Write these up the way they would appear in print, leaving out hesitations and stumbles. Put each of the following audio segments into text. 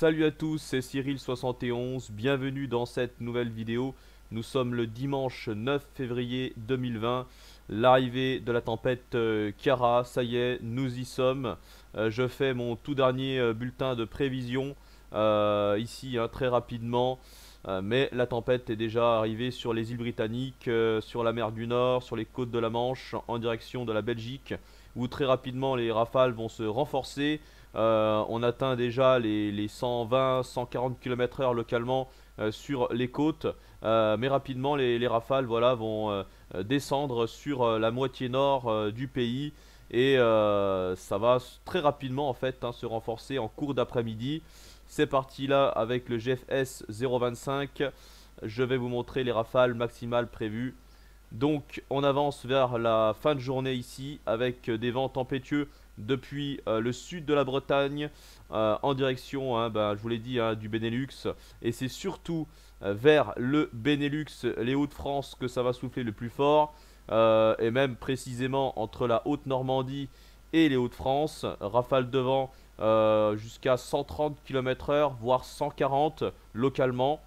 Salut à tous, c'est Cyril71, bienvenue dans cette nouvelle vidéo. Nous sommes le dimanche 9 février 2020, l'arrivée de la tempête Ciara, ça y est, nous y sommes. Je fais mon tout dernier bulletin de prévision ici très rapidement. Mais la tempête est déjà arrivée sur les îles britanniques, sur la mer du Nord, sur les côtes de la Manche, en direction de la Belgique, où très rapidement les rafales vont se renforcer. On atteint déjà les 120-140 km/h localement sur les côtes, mais rapidement les rafales voilà, vont descendre sur la moitié nord du pays et ça va très rapidement en fait se renforcer en cours d'après-midi. C'est parti là avec le GFS 025. Je vais vous montrer les rafales maximales prévues. Donc on avance vers la fin de journée ici avec des vents tempétueux depuis le sud de la Bretagne en direction, je vous l'ai dit, du Benelux. Et c'est surtout vers le Benelux, les Hauts-de-France que ça va souffler le plus fort. Et même précisément entre la Haute-Normandie et les Hauts-de-France. Rafales de vent jusqu'à 130 km/h, voire 140 localement.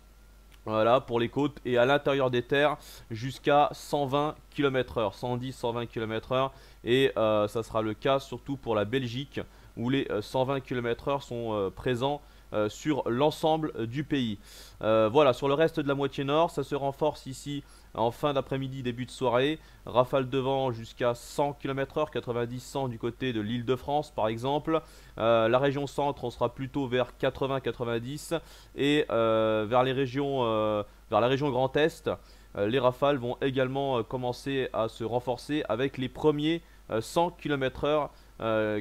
Voilà pour les côtes, et à l'intérieur des terres jusqu'à 120 km/h, 110-120 km/h, et ça sera le cas surtout pour la Belgique où les 120 km/h sont présents sur l'ensemble du pays. Voilà, sur le reste de la moitié nord, ça se renforce ici en fin d'après-midi, début de soirée. Rafale de vent jusqu'à 100 km/h, 90-100 du côté de l'Île-de-France par exemple. La région centre, on sera plutôt vers 80-90, et vers la région Grand Est, les rafales vont également commencer à se renforcer avec les premiers 100 km/h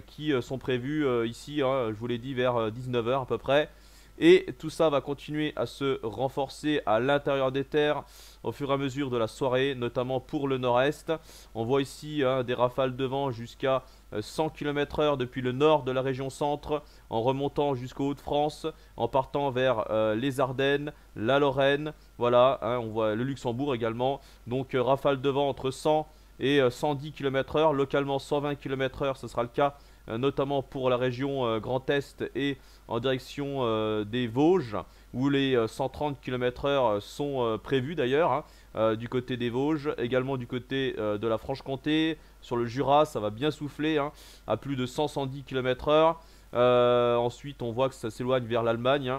qui sont prévus ici, je vous l'ai dit, vers 19 h à peu près. Et tout ça va continuer à se renforcer à l'intérieur des terres au fur et à mesure de la soirée, notamment pour le nord-est. On voit ici des rafales de vent jusqu'à 100 km/h depuis le nord de la région centre, en remontant jusqu'aux Hauts-de-France, en partant vers les Ardennes, la Lorraine, voilà, on voit le Luxembourg également. Donc rafales de vent entre 100 et 110 km/h, localement 120 km/h, ce sera le cas notamment pour la région Grand Est et en direction des Vosges, où les 130 km/h sont prévus d'ailleurs, du côté des Vosges, également du côté de la Franche-Comté. Sur le Jura, ça va bien souffler à plus de 100-110 km/h. Ensuite, on voit que ça s'éloigne vers l'Allemagne.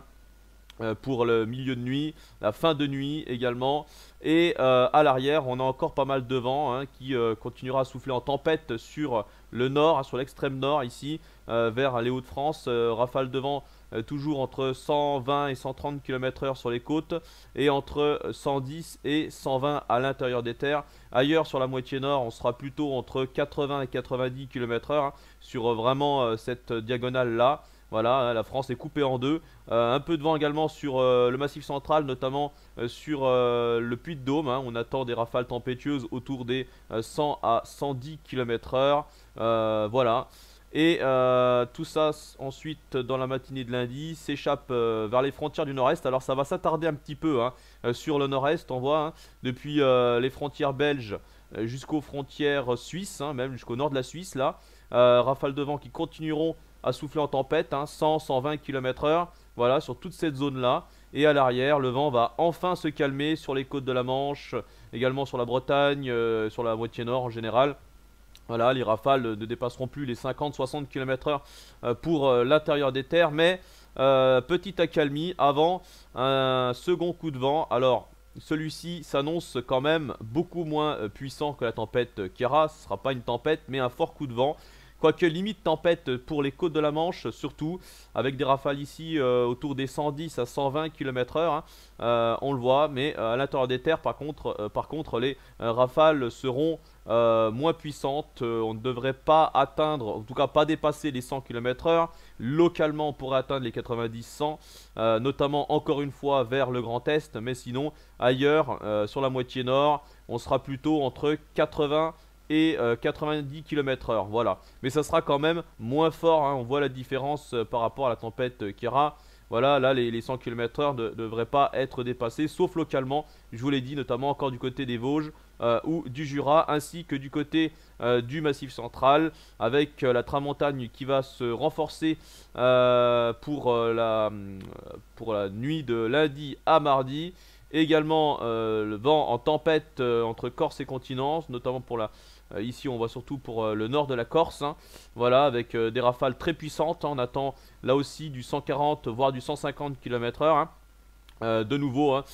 Pour le milieu de nuit, la fin de nuit également, et à l'arrière on a encore pas mal de vent qui continuera à souffler en tempête sur le nord, sur l'extrême nord ici, vers les Hauts-de-France. Rafale de vent toujours entre 120 et 130 km/h sur les côtes, et entre 110 et 120 à l'intérieur des terres. Ailleurs sur la moitié nord, on sera plutôt entre 80 et 90 km/h sur vraiment cette diagonale là. Voilà, la France est coupée en deux. Un peu de vent également sur le Massif central, notamment sur le Puy-de-Dôme. On attend des rafales tempétueuses autour des 100 à 110 km/h. Voilà. Et tout ça ensuite dans la matinée de lundi s'échappe vers les frontières du nord-est. Alors ça va s'attarder un petit peu sur le nord-est. On voit depuis les frontières belges jusqu'aux frontières suisses, même jusqu'au nord de la Suisse là. Rafales de vent qui continueront à souffler en tempête, 100-120 km/h, voilà, sur toute cette zone là. Et à l'arrière, le vent va enfin se calmer sur les côtes de la Manche, également sur la Bretagne, sur la moitié nord en général. Voilà, les rafales ne dépasseront plus les 50-60 km/h pour l'intérieur des terres, mais petite accalmie avant un second coup de vent. Alors celui-ci s'annonce quand même beaucoup moins puissant que la tempête Ciara. Ce ne sera pas une tempête mais un fort coup de vent. Quoique limite tempête pour les côtes de la Manche, surtout avec des rafales ici autour des 110 à 120 km/h, on le voit, mais à l'intérieur des terres par contre les rafales seront moins puissantes. On ne devrait pas atteindre, en tout cas pas dépasser les 100 km/h. Localement on pourrait atteindre les 90-100, notamment encore une fois vers le Grand Est, mais sinon ailleurs sur la moitié nord on sera plutôt entre 80 et 90 km/h, voilà. Mais ça sera quand même moins fort, on voit la différence par rapport à la tempête Ciara. Voilà, là les 100 km/h ne devraient pas être dépassés, sauf localement, je vous l'ai dit, notamment encore du côté des Vosges ou du Jura, ainsi que du côté du Massif central, avec la tramontagne qui va se renforcer pour la nuit de lundi à mardi. Également le vent en tempête entre Corse et continent, notamment pour ici on voit surtout pour le nord de la Corse, hein. Voilà, avec des rafales très puissantes, hein. On attend là aussi du 140 voire du 150 km/h, hein. De nouveau, hein,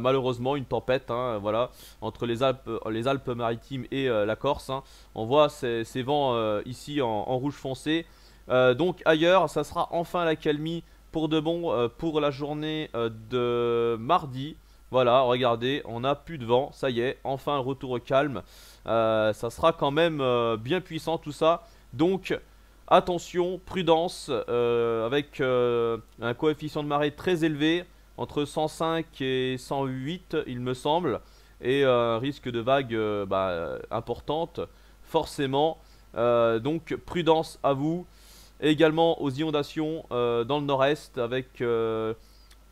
malheureusement une tempête, hein, voilà, entre les Alpes-Maritimes et la Corse, hein. On voit ces vents ici en rouge foncé. Donc ailleurs, ça sera enfin la calmie pour de bon pour la journée de mardi. Voilà, regardez, on n'a plus de vent, ça y est, enfin un retour au calme. Ça sera quand même bien puissant tout ça. Donc attention, prudence, avec un coefficient de marée très élevé, entre 105 et 108 il me semble, et un risque de vague importante, forcément. Donc prudence à vous. Et également aux inondations dans le nord-est, avec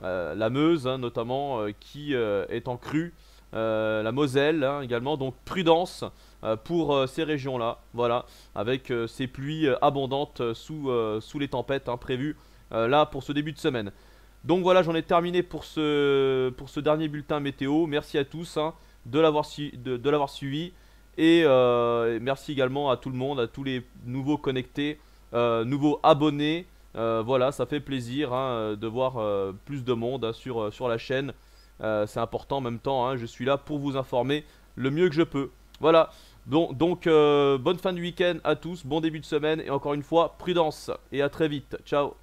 la Meuse, hein, notamment, qui est en crue, la Moselle, hein, également. Donc prudence pour ces régions-là, voilà, avec ces pluies abondantes sous les tempêtes, hein, prévues là pour ce début de semaine. Donc voilà, j'en ai terminé pour ce dernier bulletin météo. Merci à tous, hein, de l'avoir suivi. Et merci également à tout le monde, à tous les nouveaux connectés, nouveaux abonnés. Voilà, ça fait plaisir, hein, de voir plus de monde, hein, sur la chaîne. C'est important en même temps, hein, je suis là pour vous informer le mieux que je peux. Voilà, donc bonne fin de week-end à tous, bon début de semaine et encore une fois, prudence et à très vite. Ciao.